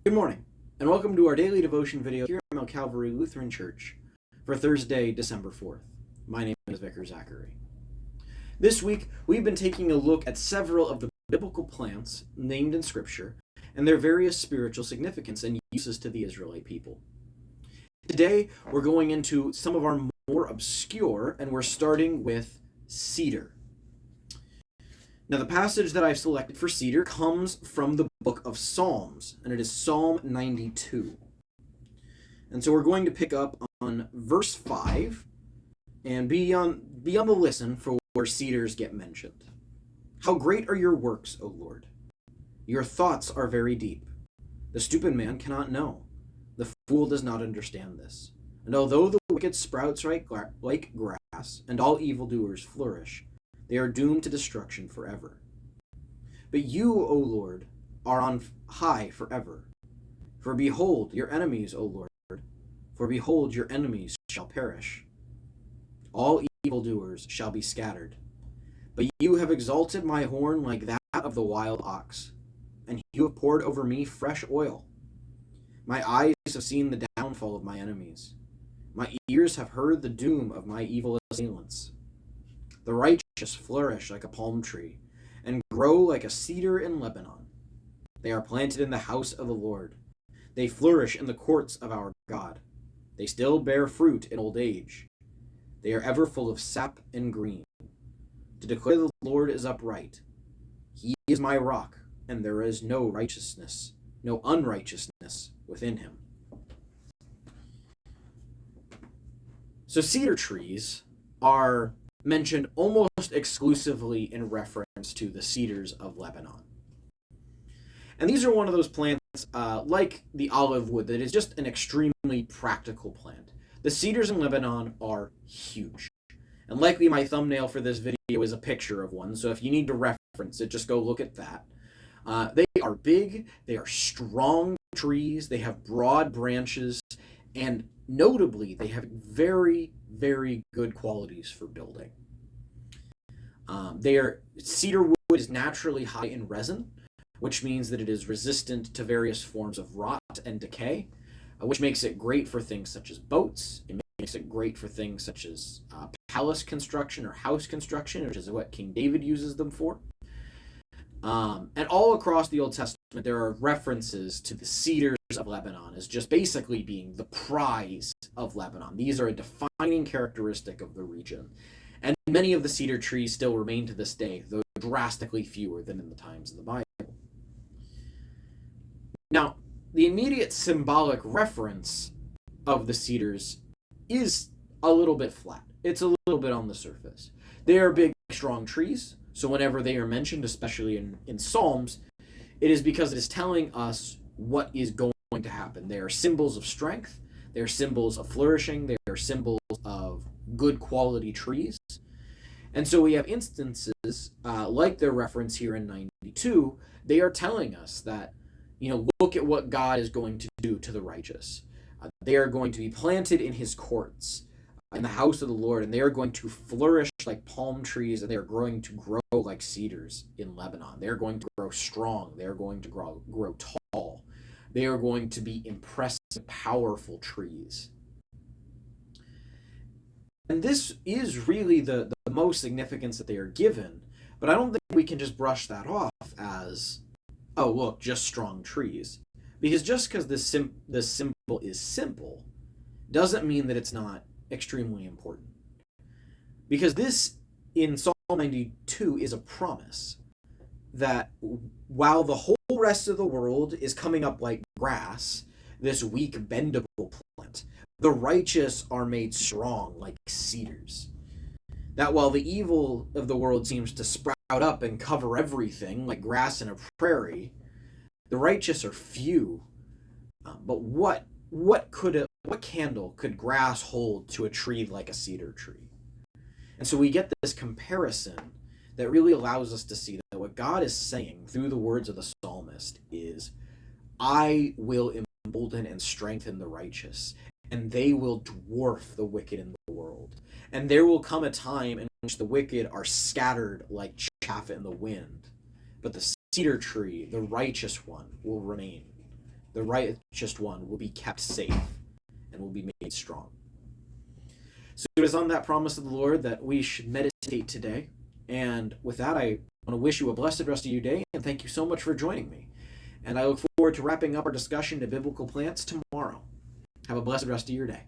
Good morning, and welcome to our daily devotion video here at Mount Calvary Lutheran Church for Thursday, December 4th. My name is Vicar Zachary. This week, we've been taking a look at several of the biblical plants named in Scripture and their various spiritual significance and uses to the Israelite people. Today, we're going into some of our more obscure, and we're starting with cedar. Now, the passage that I've selected for cedar comes from the book of Psalms, and it is Psalm 92. And so we're going to pick up on verse 5 and be on the listen for where cedars get mentioned. How great are your works, O Lord! Your thoughts are very deep. The stupid man cannot know. The fool does not understand this. And although the wicked sprouts like grass, and all evildoers flourish, they are doomed to destruction forever. But you, O Lord, are on high forever. For behold your enemies, O Lord, for behold your enemies shall perish. All evildoers shall be scattered. But you have exalted my horn like that of the wild ox, and you have poured over me fresh oil. My eyes have seen the downfall of my enemies. My ears have heard the doom of my evil assailants. The righteous flourish like a palm tree, and grow like a cedar in Lebanon. They are planted in the house of the Lord. They flourish in the courts of our God. They still bear fruit in old age. They are ever full of sap and green. To declare the Lord is upright. He is my rock, and there is no unrighteousness within him. So cedar trees are mentioned almost exclusively in reference to the cedars of Lebanon. And these are one of those plants, like the olive wood, that is just an extremely practical plant. The cedars in Lebanon are huge. And likely my thumbnail for this video is a picture of one, so if you need to reference it, just go look at that. They are big, they are strong trees, they have broad branches, and notably, they have very, very good qualities for building. Cedar wood is naturally high in resin, which means that it is resistant to various forms of rot and decay, which makes it great for things such as boats. It makes it great for things such as palace construction or house construction, which is what King David uses them for. And all across the Old Testament, there are references to the cedars of Lebanon as just basically being the prize of Lebanon. These are a defining characteristic of the region. And many of the cedar trees still remain to this day, though drastically fewer than in the times of the Bible. Now, the immediate symbolic reference of the cedars is a little bit flat. It's a little bit on the surface. They are big, strong trees, so whenever they are mentioned, especially in Psalms, it is because it is telling us what is going to happen. They are symbols of strength, they are symbols of flourishing, they are symbols of good quality trees. And so we have instances, like their reference here in 92, they are telling us that, look at what God is going to do to the righteous. They are going to be planted in his courts, in the house of the Lord, and they are going to flourish like palm trees, and they are going to grow like cedars in Lebanon. They are going to grow strong. They are going to grow tall. They are going to be impressive, powerful trees. And this is really the most significance that they are given, but I don't think we can just brush that off as, oh, look, just strong trees. Because just because this symbol is simple doesn't mean that it's not extremely important. Because this, in Psalm 92, is a promise that while the whole rest of the world is coming up like grass, this weak, bendable plant, the righteous are made strong like cedars. That while the evil of the world seems to sprout up and cover everything like grass in a prairie, the righteous are few. But what candle could grass hold to a tree like a cedar tree? And so we get this comparison that really allows us to see that what God is saying through the words of the psalmist is, I will embolden and strengthen the righteous, and they will dwarf the wicked in the world. And there will come a time in which the wicked are scattered like chaff in the wind, but the cedar tree, the righteous one, will remain. the righteous one will be kept safe and will be made strong. So it is on that promise of the Lord that we should meditate today. And with that, I want to wish you a blessed rest of your day, and thank you so much for joining me. And I look forward to wrapping up our discussion to biblical plants tomorrow. Have a blessed rest of your day.